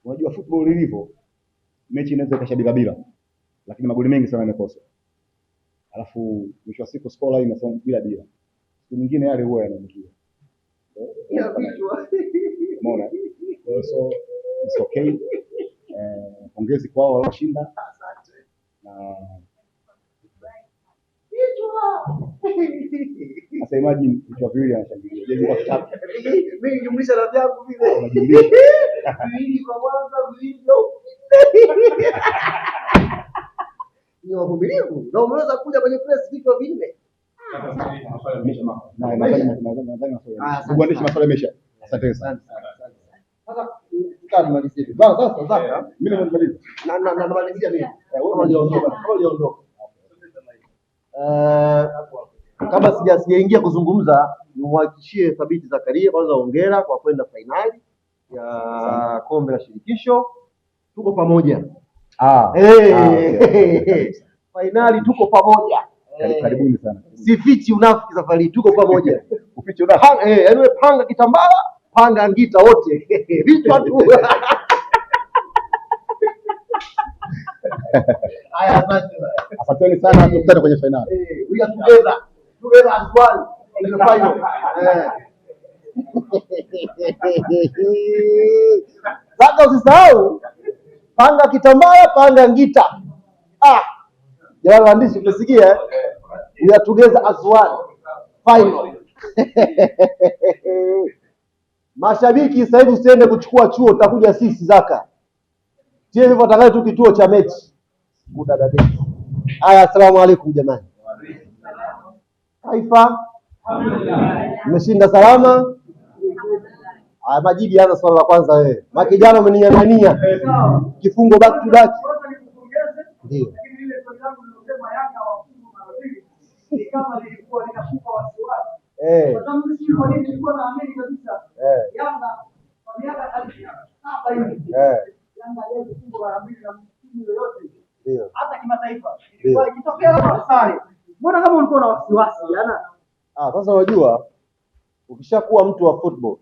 Unajua football ilivyo, mechi inaweza ikashabika bila, lakini magoli mengi sana yamekosa. Alafu mwisho wa siku score line inasoma bila. Siku nyingine yale huwa yanaingia. Umeona? So it's okay. Pongezi kwao walioshinda. Na sasa imagine vichwa viwili anashangilia. Je, kwa kitatu. Mimi jumlisha na vyangu vile. Unajumlisha. Viwili kwa kwanza, viwili au ni wavumilivu. Na umeweza kuja kwenye press vichwa vinne. Nadhani maswali yamesha. Asante sana. Sasa nimalizie. Sasa Zaka, Mimi nimaliza. Na namalizia mimi. Wewe uliondoka. Kabla sijaingia kuzungumza, nimhakikishie Thabiti Zakaria kwanza hongera kwa kwenda fainali ya kombe la shirikisho. Tuko pamoja. Fainali tuko pamoja. Karibuni sana. Sifichi unafiki safari tuko pamoja. Ufichi unafiki. Yaani panga kitambala, panga ngita wote. Vichwa tu. Haya, asanteni sana, tukutane kwenye finali. We are together as one in the final. Sasa usisahau panga kitambala, panga ngita. Jamani waandishi, mmesikia? We are together as one final. Mashabiki sasa hivi usiende kuchukua chuo, utakuja sisi Zaka. Je, hivyo atakaye tu kituo cha mechi. Kudadadeki. Haya, asalamu alaykum jamani. Taifa. Mmeshinda salama? Haya, Majidi anza swali la kwanza wewe. Maki jana umeninyang'ania kifungo back to back. Ndio. Kama nilikuwa ninakupa wasiwasi. Kwa sababu mimi kwa nini nilikuwa naamini kabisa. Yanga kwa miaka 7 hivi. Yanga leo kifungo mara mbili na timu yoyote. Ndio. Hata kimataifa. Ilikuwa ikitokea kama sare. Mbona kama ulikuwa na wasiwasi yana? Sasa unajua ukishakuwa mtu wa football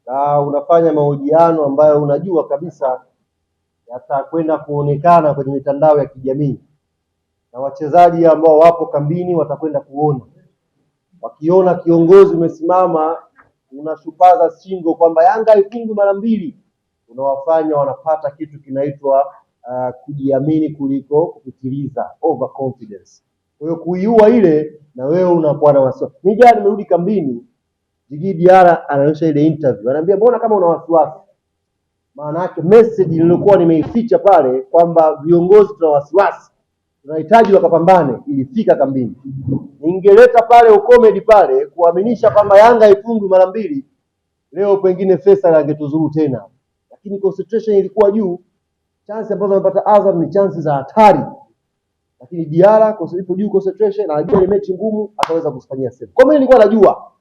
na unafanya mahojiano ambayo unajua kabisa yatakwenda kuonekana kwenye mitandao ya kijamii, na wachezaji ambao wapo kambini watakwenda kuona, wakiona kiongozi umesimama unashupaza shingo kwamba Yanga ifungwe mara mbili, unawafanya wanapata kitu kinaitwa kujiamini kuliko kupitiliza, overconfidence. Kwa hiyo kuiua ile na wewe unakuwa na wasiwasi. Mimi jana nimerudi kambini, Djigui Diarra anaonyesha ile interview, ananiambia mbona kama una wasiwasi? Maana yake message nilikuwa nimeificha pale kwamba viongozi tuna wasiwasi, tunahitaji wakapambane, ilifika kambini. Ningeleta pale comedy pale kuaminisha kwamba Yanga ifungwe mara mbili, leo pengine Faisal angetuzuru tena, lakini concentration ilikuwa juu. Chance ambazo amepata Azam ni chance za hatari, lakini Diarra kwa sababu juu concentration, anajua ni mechi ngumu, ataweza kufanyia save. Kwa mimi nilikuwa najua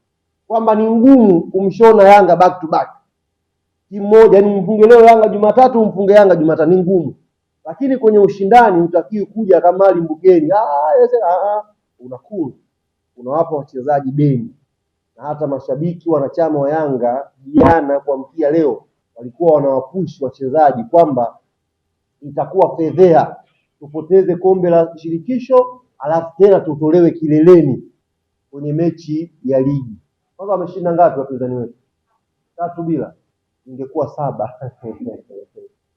kwamba ni ngumu kumshona Yanga back to back. Timu moja, yani mfunge leo Yanga Jumatatu, mfunge Yanga Jumatatu, ni ngumu. Lakini kwenye ushindani utakiwi kuja kama Ali Mbukeni. Unakula. Unawapa wachezaji deni. Na hata mashabiki wanachama wa Yanga jana kuamkia leo walikuwa wanawapush wachezaji kwamba itakuwa fedhea tupoteze kombe la shirikisho alafu tena tutolewe kileleni kwenye mechi ya ligi. Kwanza wameshinda ngapi wapinzani wetu? 3-0. Ingekuwa 7.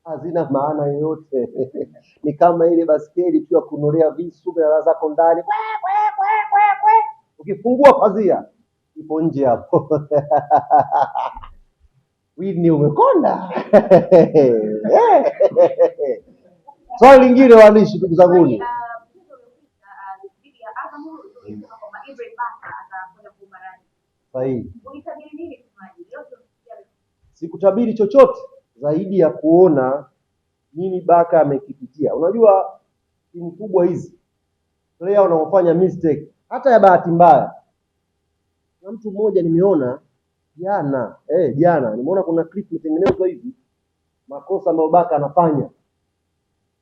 Hazina maana yoyote. Ni kama ile baskeli tu ya kunolea visu bila zako ndani. Ukifungua pazia ipo nje hapo. Wini umekonda. Swali lingine waandishi, ndugu zangu. Sahihi. Sikutabiri chochote zaidi ya kuona nini Baka amekipitia. Unajua timu kubwa hizi player wanaofanya mistake hata ya bahati mbaya. Na mtu mmoja nimeona jana nimeona kuna clip imetengenezwa hivi, makosa ambayo Baka anafanya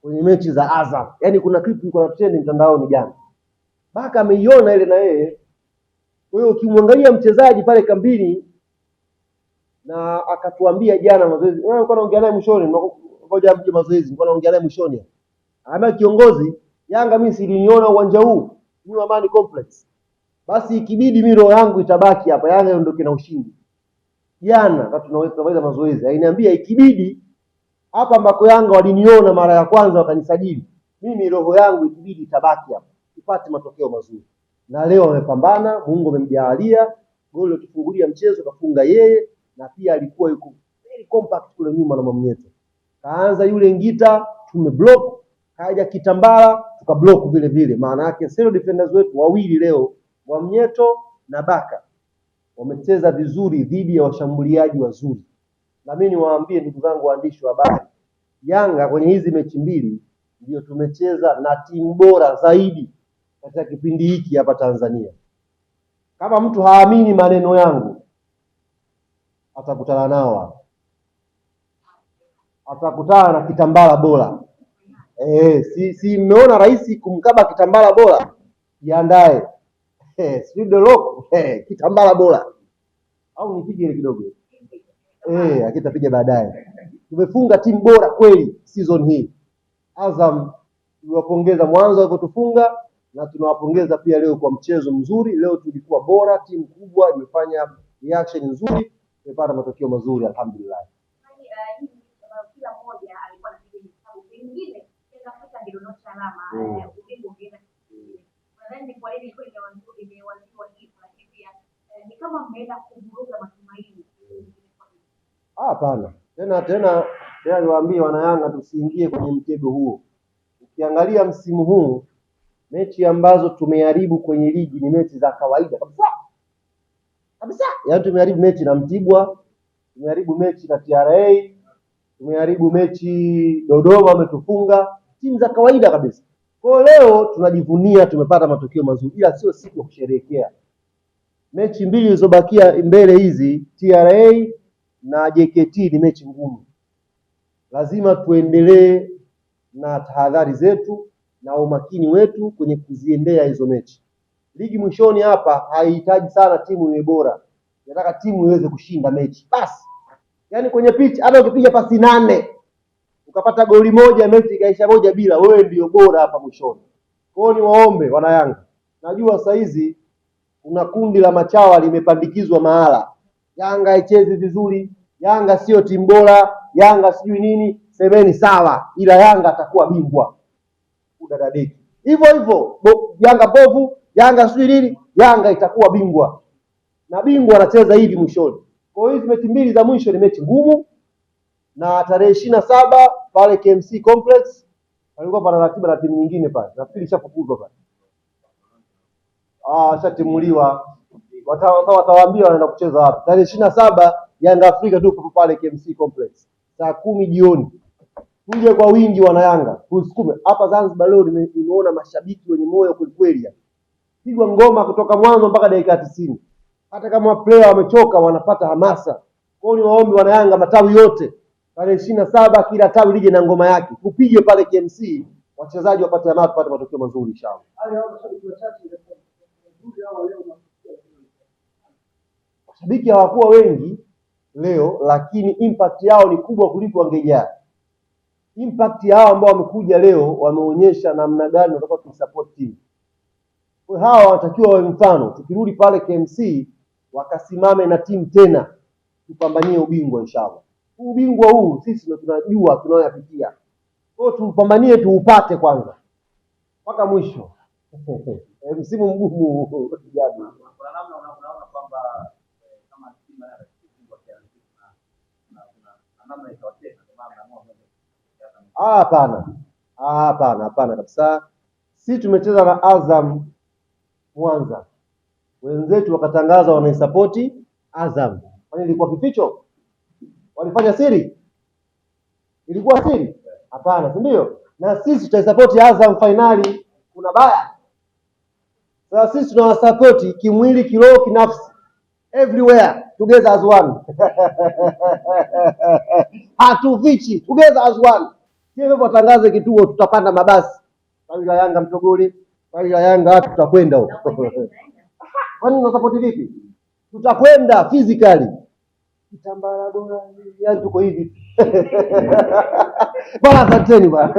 kwenye mechi za Azam. Yaani kuna clip iko na trend mtandaoni jana. Baka ameiona ile na yeye. Kwa hiyo ukimwangalia mchezaji pale kambini na akatuambia jana mazoezi, wewe ulikuwa unaongea naye mwishoni, ngoja mje mazoezi, nilikuwa naongea naye mwishoni. Ama kiongozi, Yanga mimi siliniona uwanja huu New Amani Complex, basi ikibidi mimi roho yangu itabaki hapa, Yanga iondoke na ushindi. Jana wakati tunaweza mazoezi ainiambia ikibidi hapa ambako Yanga waliniona mara ya kwanza wakanisajili, mimi roho yangu ikibidi itabaki hapa ipate matokeo mazuri. Na leo amepambana, Mungu amemjalia, goli likifungulia mchezo kafunga yeye, na pia alikuwa yuko very compact kule nyuma na Mwamnyeto. Kaanza yule Ngita tumeblock, kaja Kitambala tukablock vile vile. Maana yake zero defenders wetu wawili leo, Mwamnyeto na Baka, wamecheza vizuri dhidi ya washambuliaji wazuri. Na mimi niwaambie ndugu zangu waandishi wa habari, Yanga kwenye hizi mechi mbili ndio tumecheza na timu bora zaidi katika kipindi hiki hapa Tanzania. Kama mtu haamini maneno yangu, atakutana nao, atakutana na Kitambala bora. Si mmeona rais kumkaba Kitambala bora, jiandae. Si Dolok, Kitambala bora. Au nipige ile kidogo. Akitapiga baadaye. Tumefunga timu bora kweli season hii. Azam tuwapongeza mwanzo walipotufunga, na tunawapongeza pia leo kwa mchezo mzuri. Leo tulikuwa bora, timu kubwa imefanya reaction nzuri, tumepata matokeo mazuri alhamdulillah. Kila mmoja alikuwa anapiga hesabu pengine Afrika ndio ndio alama ubingwa ungeenda nadhani kwa hiyo ilikuwa imewazima hivi, lakini pia ni kama mmeenda kuvuruga matumaini. Hapana, tena niwaambie wana Yanga tusiingie kwenye mtego huo. Ukiangalia msimu huu mechi ambazo tumeharibu kwenye ligi ni mechi za kawaida kabisa. Yaani tumeharibu mechi na Mtibwa, tumeharibu mechi na TRA, tumeharibu mechi Dodoma ametufunga, timu za kawaida kabisa. Kwa leo tunajivunia tumepata matokeo mazuri, ila sio siku ya kusherehekea. Mechi mbili zilizobakia mbele hizi, TRA na JKT, ni mechi ngumu. Lazima tuendelee na tahadhari zetu na umakini wetu kwenye kuziendea hizo mechi. Ligi mwishoni hapa haihitaji sana timu iwe bora, nataka timu iweze kushinda mechi basi. Yaani kwenye pitch hata ukipiga pasi 8 ukapata goli moja mechi ikaisha 1-0, wewe ndio bora hapa mwishoni. Kwa hiyo niwaombe wana Yanga, najua saa hizi kuna kundi la machawa limepandikizwa mahala, Yanga haichezi vizuri, Yanga sio timu bora, Yanga sijui nini. Semeni sawa, ila Yanga atakuwa bingwa. Udadadeki hivyo Yanga bovu, Yanga sijui nini, Yanga itakuwa bingwa, na bingwa anacheza hivi mwishoni. Kwa hiyo hizi mechi mbili za mwisho ni mechi ngumu, na tarehe 27 pale KMC Complex walikuwa pana ratiba na timu nyingine pale. Nafikiri ishafukuzwa pale. Shatimuliwa. Watawaambia wanaenda kucheza wapi. Tarehe 27 Yanga Afrika tu pale KMC Complex. Saa 10 jioni. Tuje kwa wingi wana Yanga. Tusukume. Hapa Zanzibar leo nimeona mashabiki wenye moyo kweli. Pigwa ngoma kutoka mwanzo mpaka dakika 90. Hata kama player wamechoka wanapata hamasa. Kwa hiyo niwaombe wana Yanga matawi yote, tarehe 27 kila tawi lije na ngoma yake. Tupige pale KMC, wachezaji wapate hamasa, tupate matokeo mazuri inshallah. Mashabiki hawakuwa wengi leo, lakini impact yao ni kubwa kuliko wangejaa. Impact yao ambao wamekuja leo wameonyesha namna gani wanataka kusupport team. Kwa hawa wanatakiwa wawe mfano. Tukirudi pale KMC wakasimame na timu tena, tupambanie ubingwa inshallah. Ubingwa huu sisi ndio tunajua tunayoyapitia. Kwa hiyo tupambanie tuupate kwanza mpaka mwisho. Msimu mgumu jadi. Kuna namna unaona kwamba kama timu ya ubingwa na namna itawateka hapana kabisa. Sisi tumecheza na Azam Mwanza, wenzetu wakatangaza wanaisapoti Azam. Kwani ilikuwa kificho? Walifanya siri? Ilikuwa siri? Hapana, si ndio? Na sisi tutaisapoti Azam finali, kuna baya. Sasa sisi tunawasapoti kimwili, kiroho, kinafsi, everywhere together as one. Hatufichi, together as one. Hivyo watangaze kituo, tutapanda mabasi. Tawi la Yanga Mtogole, tawi la Yanga tutakwenda huko. Kwani unasapoti vipi? Tutakwenda physically. kitambara bora, yani tuko hivi bwana. Asanteni bwana.